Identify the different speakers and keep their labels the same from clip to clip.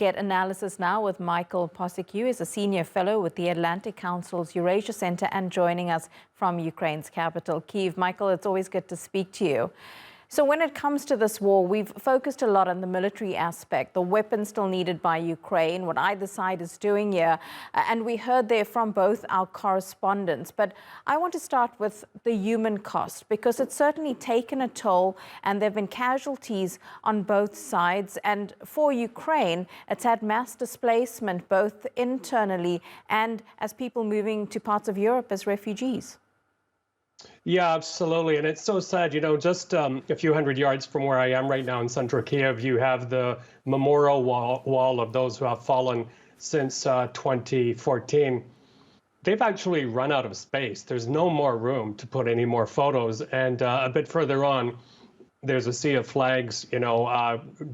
Speaker 1: get analysis now with Michael Bociurkiw. He's a senior fellow with the Atlantic Council's Eurasia Center and joining us from Ukraine's capital, Kiev. Michael, it's always good to speak to you. So when it comes to this war, we've focused a lot on the military aspect, the weapons still needed by Ukraine, what either side is doing here. And we heard there from both our correspondents. But I want to start with the human cost, because it's certainly taken a toll and there have been casualties on both sides. And for Ukraine, it's had mass displacement, both internally and as people moving to parts of Europe as refugees.
Speaker 2: Yeah, absolutely. And it's so sad, just a few hundred yards from where I am right now in central Kiev, you have the memorial wall of those who have fallen since 2014. They've actually run out of space. There's no more room to put any more photos. And a bit further on, there's a sea of flags,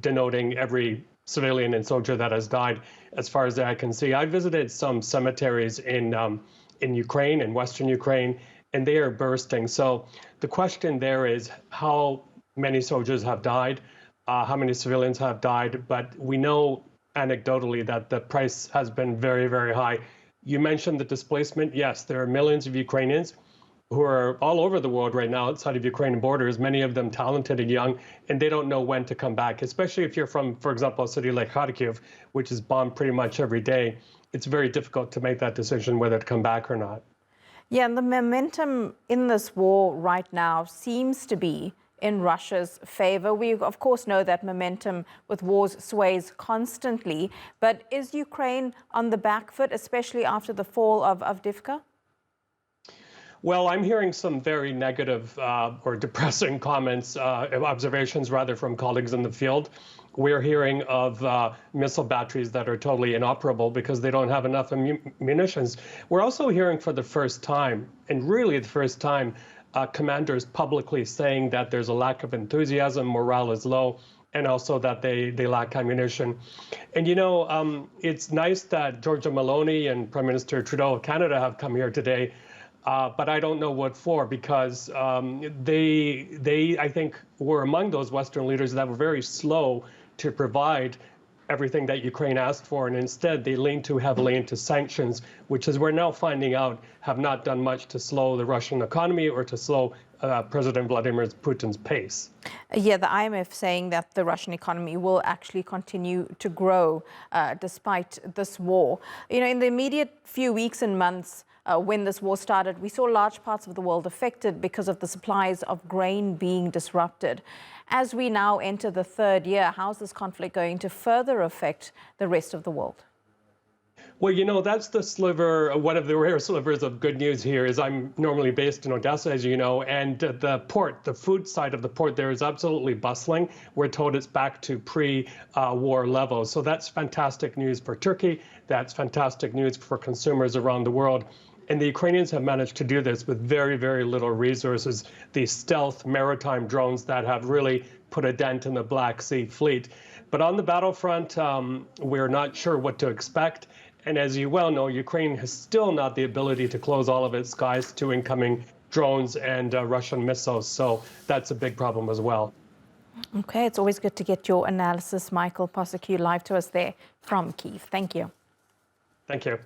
Speaker 2: denoting every civilian and soldier that has died, as far as I can see. I visited some cemeteries in Ukraine, in Western Ukraine, and they are bursting. So the question there is how many soldiers have died, how many civilians have died, but we know anecdotally that the price has been very, very high. You mentioned the displacement. Yes, there are millions of Ukrainians who are all over the world right now outside of Ukrainian borders, many of them talented and young, and they don't know when to come back, especially if you're from, for example, a city like Kharkiv, which is bombed pretty much every day. It's very difficult to make that decision whether to come back or not.
Speaker 1: Yeah, and the momentum in this war right now seems to be in Russia's favor. We, of course, know that momentum with wars sways constantly. But is Ukraine on the back foot, especially after the fall of Avdiivka?
Speaker 2: Well, I'm hearing some very negative or depressing comments, observations rather, from colleagues in the field. We're hearing of missile batteries that are totally inoperable because they don't have enough munitions. We're also hearing for the first time, and really the first time, commanders publicly saying that there's a lack of enthusiasm, morale is low, and also that they lack ammunition. And it's nice that Giorgia Meloni and Prime Minister Trudeau of Canada have come here today. But I don't know what for, because they, I think, were among those Western leaders that were very slow to provide everything that Ukraine asked for. And instead, they leaned too heavily into sanctions, which, as we're now finding out, have not done much to slow the Russian economy or to slow President Vladimir Putin's pace.
Speaker 1: Yeah, the IMF saying that the Russian economy will actually continue to grow despite this war. In the immediate few weeks and months, when this war started, we saw large parts of the world affected because of the supplies of grain being disrupted. As we now enter the third year, how's this conflict going to further affect the rest of the world?
Speaker 2: Well, that's the sliver, one of the rare slivers of good news here is I'm normally based in Odessa, as you know, and the port, the food side of the port there is absolutely bustling. We're told it's back to pre-war levels. So that's fantastic news for Turkey. That's fantastic news for consumers around the world. And the Ukrainians have managed to do this with very, very little resources. These stealth maritime drones that have really put a dent in the Black Sea fleet. But on the battlefront, we're not sure what to expect. And as you well know, Ukraine has still not the ability to close all of its skies to incoming drones and Russian missiles. So that's a big problem as well.
Speaker 1: Okay, it's always good to get your analysis. Michael Bociurkiw live to us there from Kiev. Thank you.
Speaker 2: Thank you.